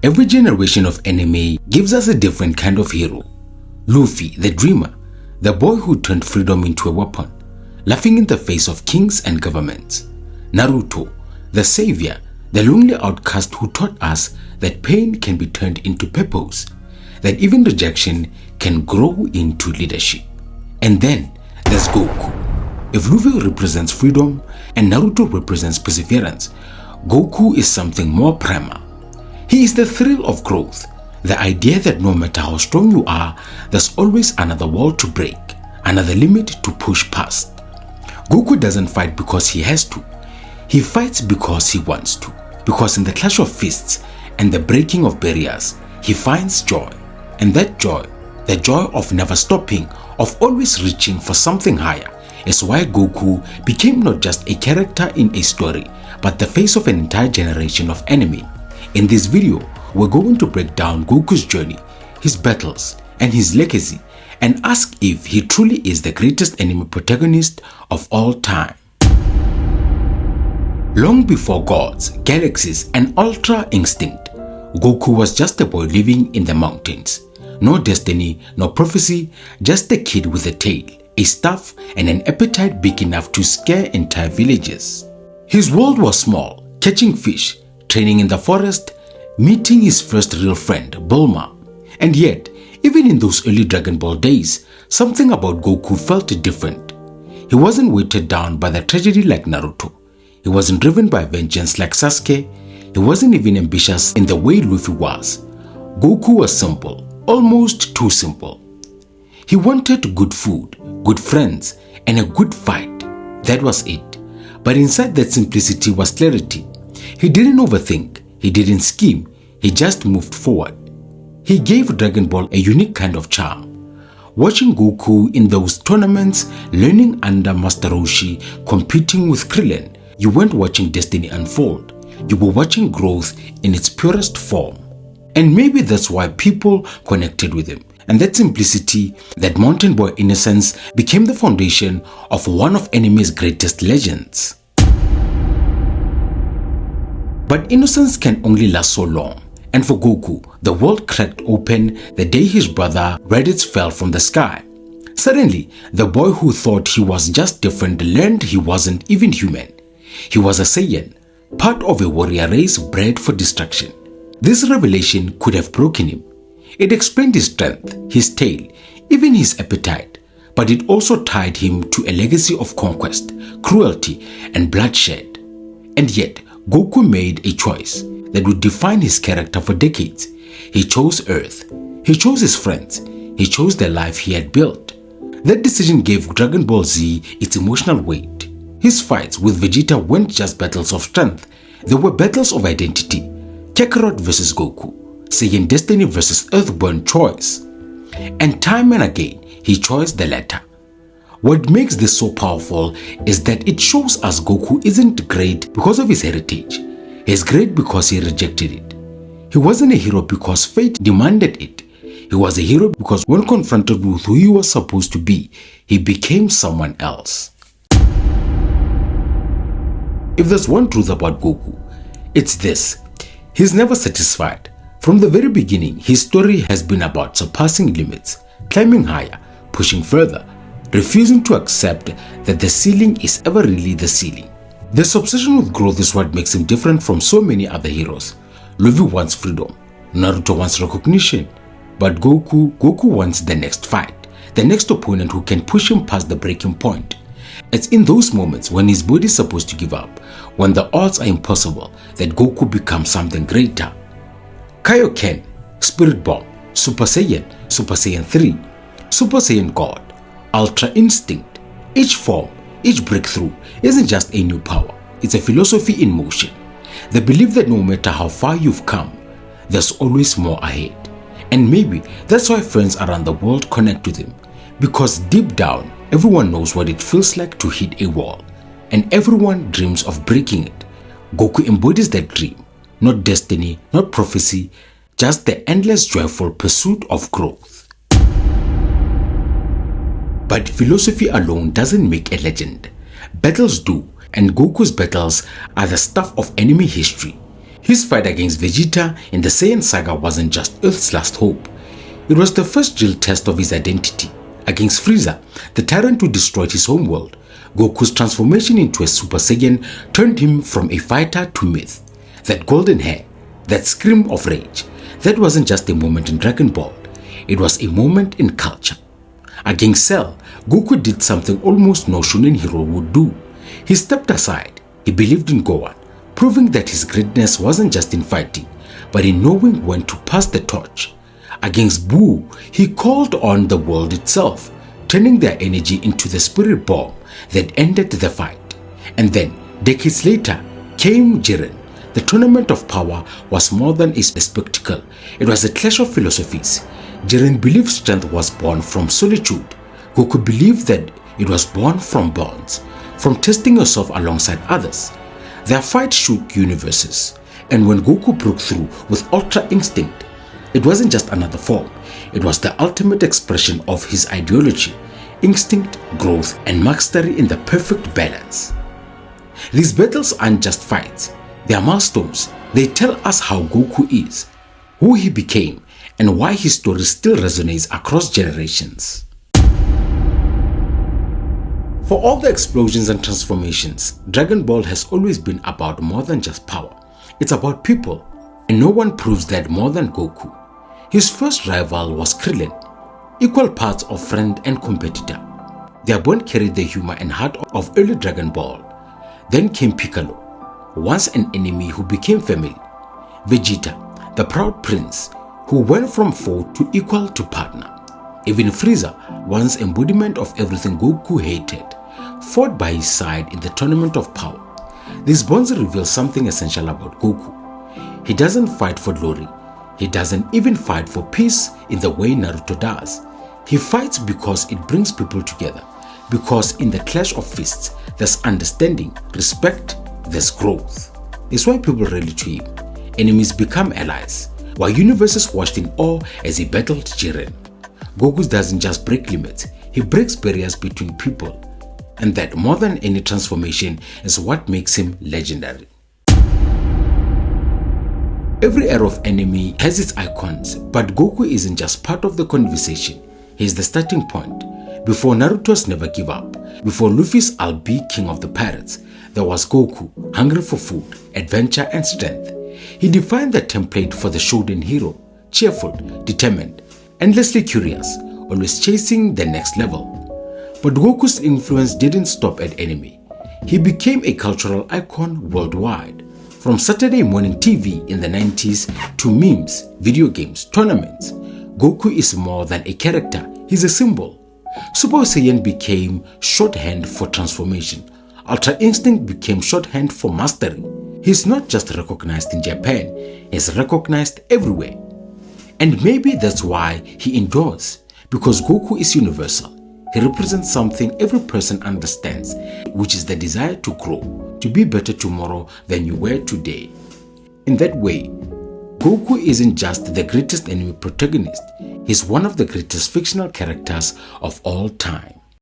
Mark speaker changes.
Speaker 1: Every generation of anime gives us a different kind of hero. Luffy, the dreamer, the boy who turned freedom into a weapon, laughing in the face of kings and governments. Naruto, the savior, the lonely outcast who taught us that pain can be turned into purpose, that even rejection can grow into leadership. And then there's Goku. If Luffy represents freedom and Naruto represents perseverance, Goku is something more primal. He is the thrill of growth, the idea that no matter how strong you are, there's always another wall to break, another limit to push past. Goku doesn't fight because he has to. He fights because he wants to. Because in the clash of fists and the breaking of barriers, he finds joy. And that joy, the joy of never stopping, of always reaching for something higher, is why Goku became not just a character in a story, but the face of an entire generation of anime. In this video, we're going to break down Goku's journey, his battles, and his legacy, and ask if he truly is the greatest anime protagonist of all time. Long before gods, galaxies, and ultra instinct, Goku was just a boy living in the mountains. No destiny, no prophecy, just a kid with a tail, a staff, and an appetite big enough to scare entire villages. His world was small, catching fish, training in the forest, meeting his first real friend, Bulma. And yet, even in those early Dragon Ball days, something about Goku felt different. He wasn't weighted down by the tragedy like Naruto. He wasn't driven by vengeance like Sasuke. He wasn't even ambitious in the way Luffy was. Goku was simple, almost too simple. He wanted good food, good friends, and a good fight. That was it. But inside that simplicity was clarity. He didn't overthink, he didn't scheme, he just moved forward. He gave Dragon Ball a unique kind of charm. Watching Goku in those tournaments, learning under Master Roshi, competing with Krillin, you weren't watching destiny unfold. You were watching growth in its purest form. And maybe that's why people connected with him. And that simplicity, that mountain boy innocence, became the foundation of one of anime's greatest legends. But innocence can only last so long. And for Goku, the world cracked open the day his brother Raditz fell from the sky. Suddenly, the boy who thought he was just different learned he wasn't even human. He was a Saiyan, part of a warrior race bred for destruction. This revelation could have broken him. It explained his strength, his tail, even his appetite, but it also tied him to a legacy of conquest, cruelty, and bloodshed. And yet, Goku made a choice that would define his character for decades. He chose Earth. He chose his friends. He chose the life he had built. That decision gave Dragon Ball Z its emotional weight. His fights with Vegeta weren't just battles of strength. They were battles of identity. Kakarot versus Goku. Saiyan destiny versus Earthborn choice. And time and again, he chose the latter. What makes this so powerful is that it shows us Goku isn't great because of his heritage. He's great because he rejected it. He wasn't a hero because fate demanded it. He was a hero because when confronted with who he was supposed to be, he became someone else. If there's one truth about Goku, it's this. He's never satisfied. From the very beginning, his story has been about surpassing limits, climbing higher, pushing further, refusing to accept that the ceiling is ever really the ceiling. This obsession with growth is what makes him different from so many other heroes. Luffy wants freedom, Naruto wants recognition, but Goku wants the next fight, the next opponent who can push him past the breaking point. It's in those moments when his body is supposed to give up, when the odds are impossible, that Goku becomes something greater. Kaio-ken, Spirit Bomb, Super Saiyan 3, Super Saiyan God, Ultra Instinct. Each form, each breakthrough isn't just a new power, it's a philosophy in motion. The belief that no matter how far you've come, there's always more ahead. And maybe that's why friends around the world connect with him, because deep down, everyone knows what it feels like to hit a wall, and everyone dreams of breaking it. Goku embodies that dream, not destiny, not prophecy, just the endless joyful pursuit of growth. But philosophy alone doesn't make a legend. Battles do, and Goku's battles are the stuff of enemy history. His fight against Vegeta in the Saiyan saga wasn't just Earth's last hope. It was the first real test of his identity. Against Frieza, the tyrant who destroyed his homeworld, Goku's transformation into a Super Saiyan turned him from a fighter to myth. That golden hair, that scream of rage, that wasn't just a moment in Dragon Ball. It was a moment in culture. Against Cell, Goku did something almost no shōnen hero would do. He stepped aside. He believed in Gohan, proving that his greatness wasn't just in fighting, but in knowing when to pass the torch. Against Buu, he called on the world itself, turning their energy into the spirit bomb that ended the fight. And then, decades later, came Jiren. The tournament of power was more than a spectacle. It was a clash of philosophies. Jiren believed strength was born from solitude. Goku believed that it was born from bonds, from testing yourself alongside others. Their fight shook universes. And when Goku broke through with Ultra Instinct, it wasn't just another form. It was the ultimate expression of his ideology, instinct, growth, and mastery in the perfect balance. These battles aren't just fights. They are milestones. They tell us how Goku is, who he became, and why his story still resonates across generations. For all the explosions and transformations, Dragon Ball has always been about more than just power. It's about people, and no one proves that more than Goku. His first rival was Krillin, equal parts of friend and competitor. Their bond carried the humor and heart of early Dragon Ball. Then came Piccolo, once an enemy who became family. Vegeta, the proud prince, who went from foe to equal to partner. Even Frieza, once embodiment of everything Goku hated, fought by his side in the tournament of power. These bonds reveal something essential about Goku. He doesn't fight for glory. He doesn't even fight for peace in the way Naruto does. He fights because it brings people together. Because in the clash of fists, there's understanding, respect, there's growth. It's why people rally to him. Enemies become allies, while universes watched in awe as he battled Jiren. Goku doesn't just break limits, he breaks barriers between people. And that more than any transformation is what makes him legendary. Every era of anime has its icons, but Goku isn't just part of the conversation. He's the starting point. Before Naruto's Never Give Up, before Luffy's I'll Be King of the Pirates, there was Goku, hungry for food, adventure and strength. He defined the template for the shōnen hero, cheerful, determined, endlessly curious, always chasing the next level. But Goku's influence didn't stop at anime. He became a cultural icon worldwide. From Saturday morning TV in the 90s to memes, video games, tournaments, Goku is more than a character, he's a symbol. Super Saiyan became shorthand for transformation. Ultra Instinct became shorthand for mastery. He's not just recognized in Japan, he's recognized everywhere. And maybe that's why he endures, because Goku is universal. He represents something every person understands, which is the desire to grow, to be better tomorrow than you were today. In that way, Goku isn't just the greatest anime protagonist, he's one of the greatest fictional characters of all time.